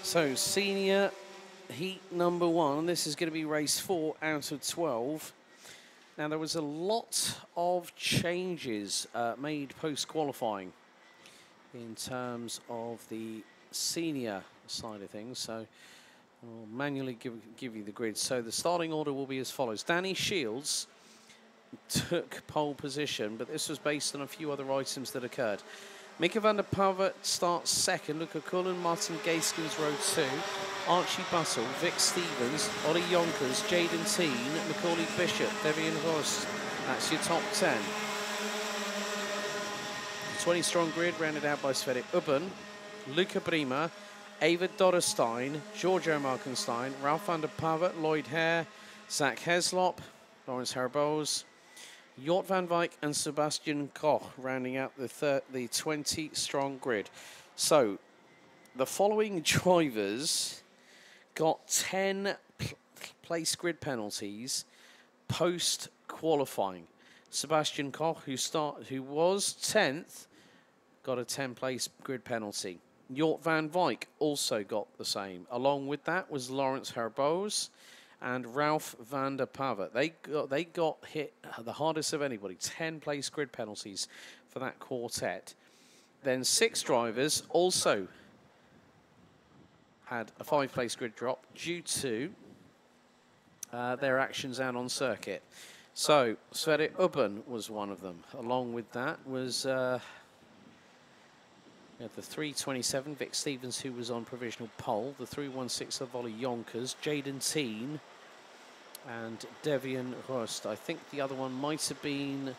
So, senior heat number 1. This is going to be race 4 out of 12. Now, there was a lot of changes made post-qualifying in terms of the senior side of things. So, I'll manually give you the grid. So, the starting order will be as follows. Danny Shields took pole position, but this was based on a few other items that occurred. Mika van der Pavert starts second. Luca Cullen, Martin Gaskins row 2. Archie Bustle, Vic Stevens, Ollie Yonkers, Jaden Teen, Macaulay Bishop, Devian Horst. That's your top 10. 20-strong grid rounded out by Sverre Ubben, Luca Brima, Ava Dodderstein, Giorgio Markenstein, Ralph van der Pavert, Lloyd Hare, Zach Heslop, Lawrence Harbos, Jort van Wijk and Sebastian Koch rounding out the 20-strong grid. So, the following drivers got 10 place grid penalties post-qualifying. Sebastian Koch, who was 10th, got a 10-place grid penalty. Jort van Wijk also got the same. Along with that was Lawrence Harbos and Ralph van der Pavert. They got hit the hardest of anybody. 10 place grid penalties for that quartet. Then 6 drivers also had a 5-place grid drop due to their actions out on circuit. So Sverre Ubben was one of them. Along with that was the 327, Vic Stevens, who was on provisional pole. The 316 of Ollie Yonkers, Jaden Teen, and Devian Horst. I think the other one might have been,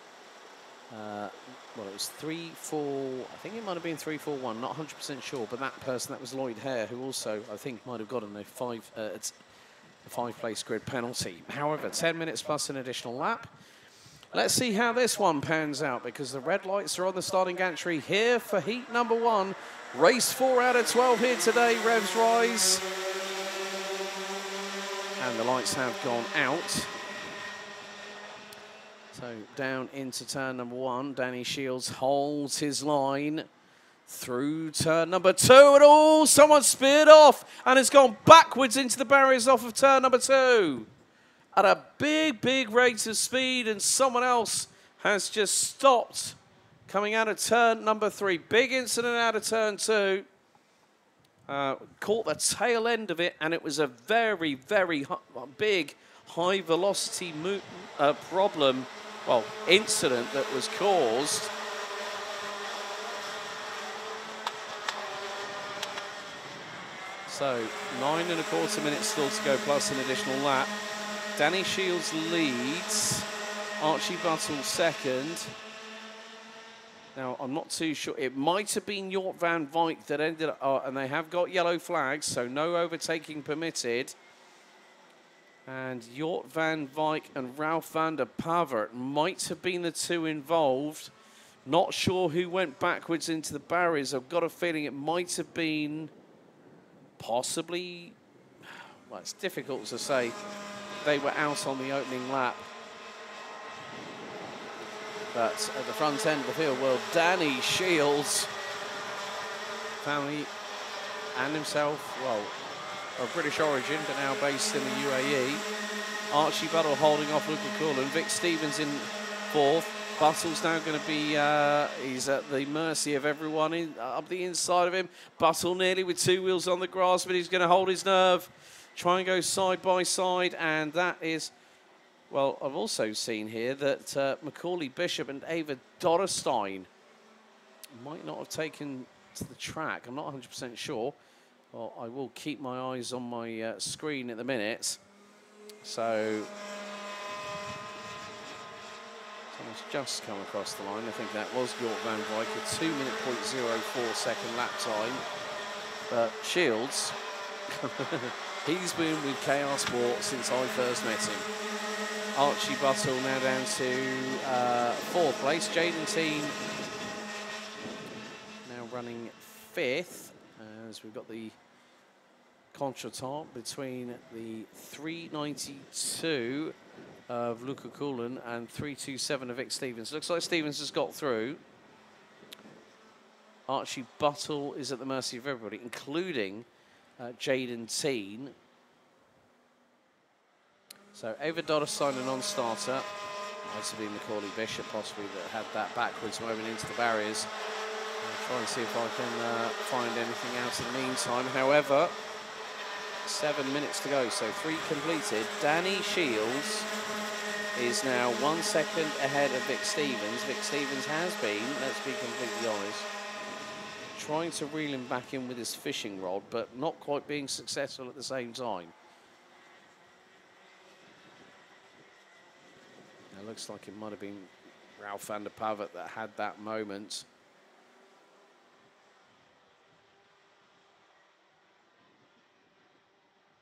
well, it was 3-4, I think it might have been 3-4-1, not 100% sure, but that person, that was Lloyd Hare, who also, I think, might have gotten a 5-place grid penalty. However, 10 minutes plus an additional lap. Let's see how this one pans out, because the red lights are on the starting gantry here for heat number 1. Race 4 out of 12 here today. Revs rise. And the lights have gone out. So down into turn number 1. Danny Shields holds his line through turn number 2. And oh, someone speared off and has gone backwards into the barriers off of turn number 2. At a big rate of speed, and someone else has just stopped coming out of turn number 3. Big incident out of turn 2. Caught the tail end of it, and it was a very big high velocity problem, well, incident that was caused. So 9¼ minutes still to go, plus an additional lap. Danny Shields leads, Archie Buttle second. Now, I'm not too sure. It might have been Jort van Wijk that ended up, and they have got yellow flags, so no overtaking permitted. And Jort van Wijk and Ralph van der Pavert might have been the two involved. Not sure who went backwards into the barriers. I've got a feeling it might have been possibly, well, it's difficult to say. They were out on the opening lap. But at the front end of the field, well, Danny Shields, family and himself, well, of British origin, but now based in the UAE. Archie Buttle holding off Luca Cullen. Vic Stevens in 4th. Buttle's now going to be, he's at the mercy of everyone up the inside of him. Buttle nearly with 2 wheels on the grass, but he's going to hold his nerve. Try and go side by side, and that is, well, I've also seen here that Macaulay Bishop and Ava Dodderstein might not have taken to the track. I'm not 100% sure. Well, I will keep my eyes on my screen at the minute. So, someone's just come across the line. I think that was Jort van Wijk, a 2-minute.04 lap time. But Shields, he's been with KR Sport since I first met him. Archie Buttle now down to 4th place. Jaden Teen now running 5th, as we've got the contretemps between the 392 of Luca Cullen and 327 of Vic Stevens. Looks like Stevens has got through. Archie Buttle is at the mercy of everybody, including Jaden Teen. So Ava Dodder signed a non-starter. Might have been Macaulay Bishop possibly that had that backwards moment into the barriers. I'll try and see if I can find anything else in the meantime. However, 7 minutes to go, so 3 completed. Danny Shields is now 1 second ahead of Vic Stevens. Vic Stevens has been, let's be completely honest, trying to reel him back in with his fishing rod, but not quite being successful at the same time. It looks like it might have been Ralph van der Pavet that had that moment.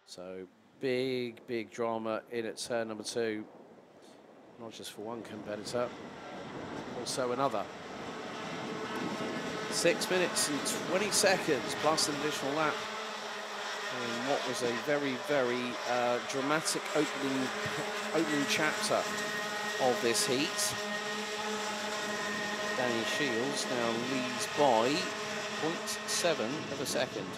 So big drama in at turn number 2. Not just for one competitor, also another. 6 minutes and 20 seconds plus an additional lap in what was a very dramatic opening chapter of this heat. Danny Shields now leads by 0.7 of a second.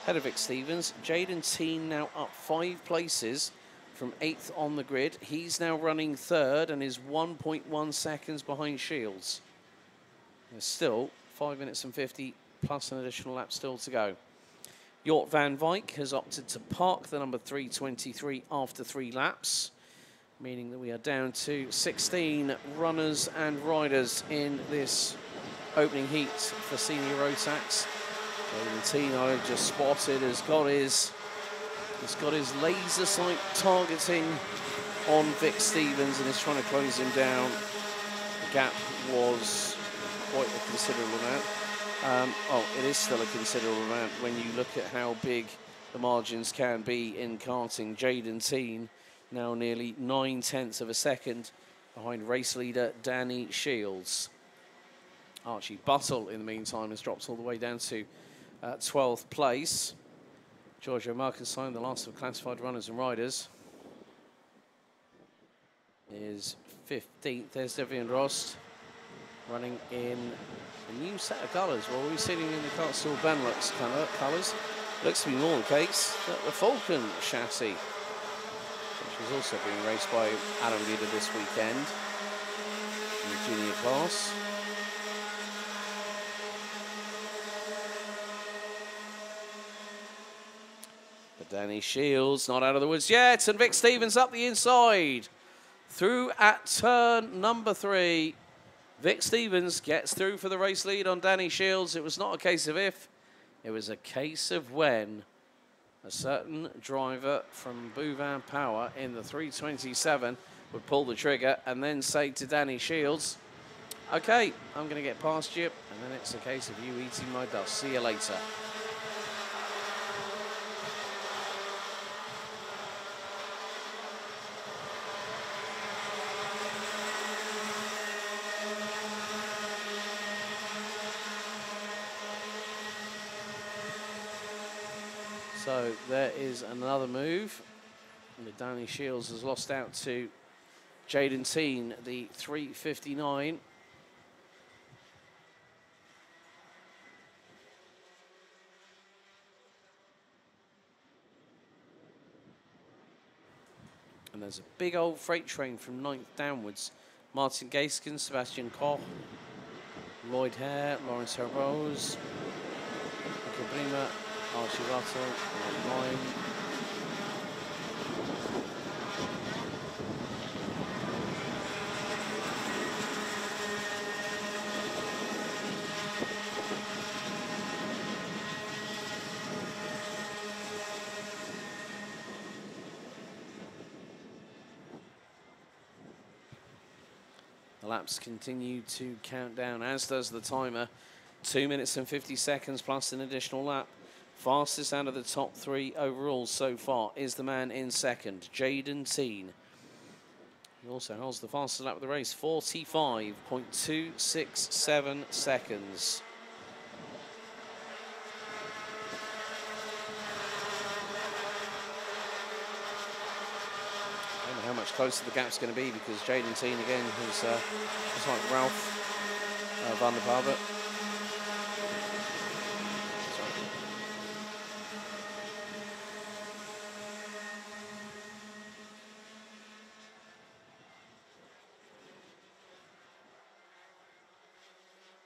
Ahead of Vic Stevens, Jaden Teen now up 5 places from 8th on the grid. He's now running 3rd and is 1.1 seconds behind Shields. There's still 5 minutes and 50 plus an additional lap still to go. Jort van Wyk has opted to park the number 323 after 3 laps, meaning that we are down to 16 runners and riders in this opening heat for senior Rotax. The team I just spotted has got his laser sight targeting on Vic Stevens and is trying to close him down. The gap was quite a considerable amount. It is still a considerable amount when you look at how big the margins can be in karting. Jaden Teen now nearly 9/10 of a second behind race leader Danny Shields. Archie Buttle, in the meantime, has dropped all the way down to 12th place. Giorgio Markenstein, the last of classified runners and riders, is 15th. There's Devian Rost running in a new set of colours. Well, we're sitting in the Kartstall Benelux colours. Looks to be more the case that the Falcon chassis, which is also being raced by Adam Leader this weekend in the junior class. But Danny Shields not out of the woods yet, and Vic Stevens up the inside. Through at turn number 3. Vic Stevens gets through for the race lead on Danny Shields. It was not a case of if, it was a case of when a certain driver from Bouvan Power in the 327 would pull the trigger and then say to Danny Shields, okay, I'm going to get past you, and then it's a case of you eating my dust. See you later. So there is another move. And Danny Shields has lost out to Jaden Teen, the 359. And there's a big old freight train from 9th downwards. Martin Gaskin, Sebastian Koch, Lloyd Hare, Lawrence Herrose, Cabrima, Archie Russell, Line. The laps continue to count down, as does the timer. 2 minutes and 50 seconds plus an additional lap. Fastest out of the top 3 overall so far is the man in second, Jaden Teen. He also holds the fastest lap of the race, 45.267 seconds. I don't know how much closer the gap's going to be because Jaden Teen again is just like Ralph van der Pavet.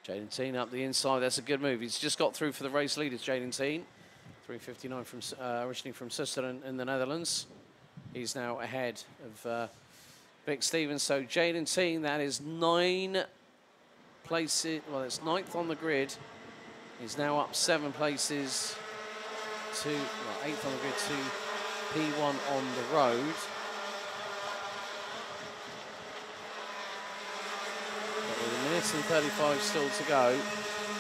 Jaden Teen up the inside. That's a good move. He's just got through for the race leaders, Jaden Teen. 3:59 from originally from Suster in the Netherlands. He's now ahead of Vic Stevens. So Jaden Teen, that is 9 places. Well, it's 9th on the grid. He's now up 7 places to 8th on the grid to P1 on the road. But with 1 minute and 35 still to go,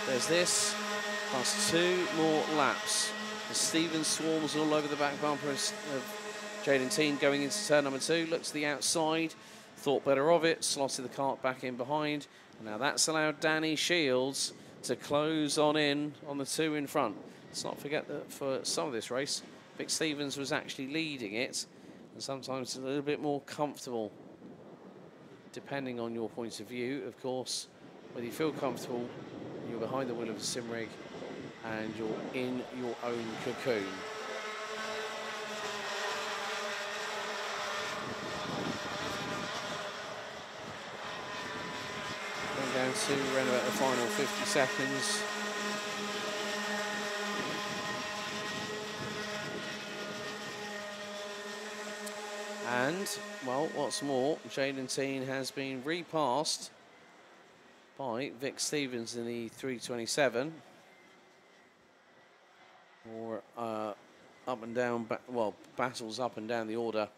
there's this plus 2 more laps. The Stevens swarms all over the back bumper of Jaden Teen going into turn number 2. Looks to the outside, thought better of it, slotted the cart back in behind. And now that's allowed Danny Shields to close on in on the 2 in front. Let's not forget that for some of this race, Vic Stevens was actually leading it, and sometimes it's a little bit more comfortable, depending on your point of view. Of course, whether you feel comfortable, you're behind the wheel of a sim rig, and you're in your own cocoon. Going down to around about the final 50 seconds. And, well, what's more, Jaden Teen has been repassed by Vic Stevens in the 3:27. Or up and down, battles up and down the order.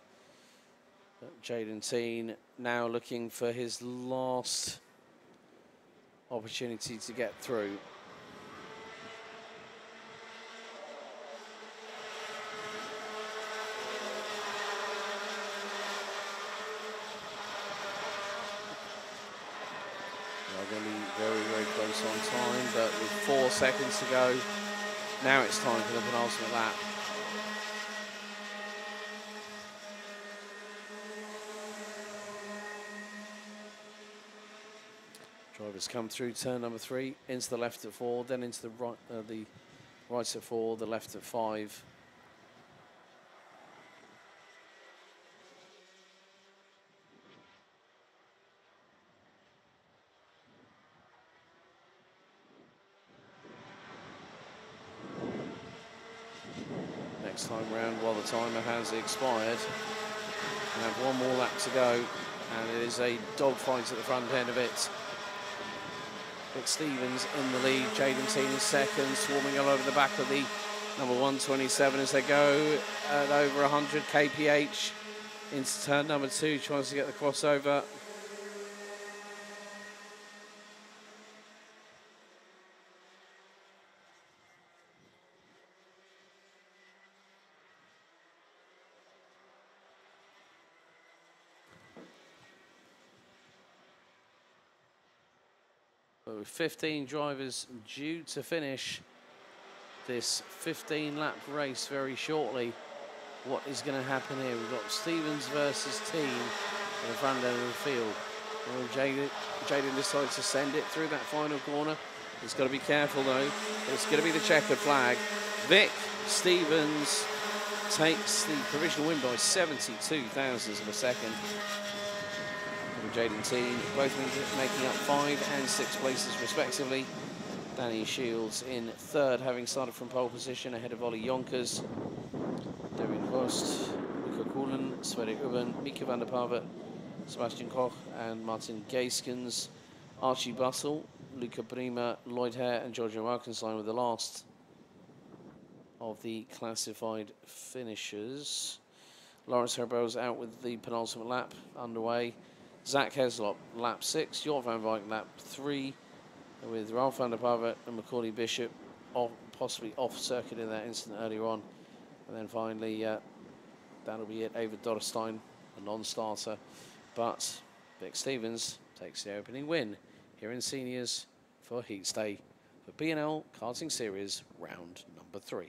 But Jaden Teen now looking for his last opportunity to get through. They're going to be very, very close on time, but with 4 seconds to go, now it's time for the penultimate lap. Drivers come through turn number 3, into the left at 4, then into the right at 4, the left at 5. Next time round, while the timer has expired, we have 1 more lap to go, and it is a dogfight at the front end of it. Vic Stevens in the lead, Jaden Teen in second, swarming all over the back of the number 127 as they go at over 100 kph into turn number 2, trying to get the crossover. But with 15 drivers due to finish this 15-lap race very shortly, what is going to happen here? We've got Stevens versus Teen at the front end of the field. Well, Jaden decides to send it through that final corner. He's got to be careful though. It's going to be the checkered flag. Vic Stevens takes the provisional win by 72 thousandths of a second. Jaden Teen both making up 5 and 6 places respectively. Danny Shields in 3rd, having started from pole position ahead of Ollie Jonkers. Devin Horst, Luca Kuhlen, Sverre Uben, Mika van der Pavet, Sebastian Koch and Martin Geiskens. Archie Bustle, Luca Bremer, Lloyd Hare and Giorgio Markenstein were the last of the classified finishers. Lawrence Herbels out with the penultimate lap underway. Zach Heslop, lap 6. Jort van Wijk, lap 3. With Ralph van der Pavet and Macaulay Bishop possibly off circuit in that incident earlier on. And then finally, that'll be it. David Dotterstein, a non-starter. But Vic Stevens takes the opening win here in seniors for Heats Day for BNL Karting Series round number 3.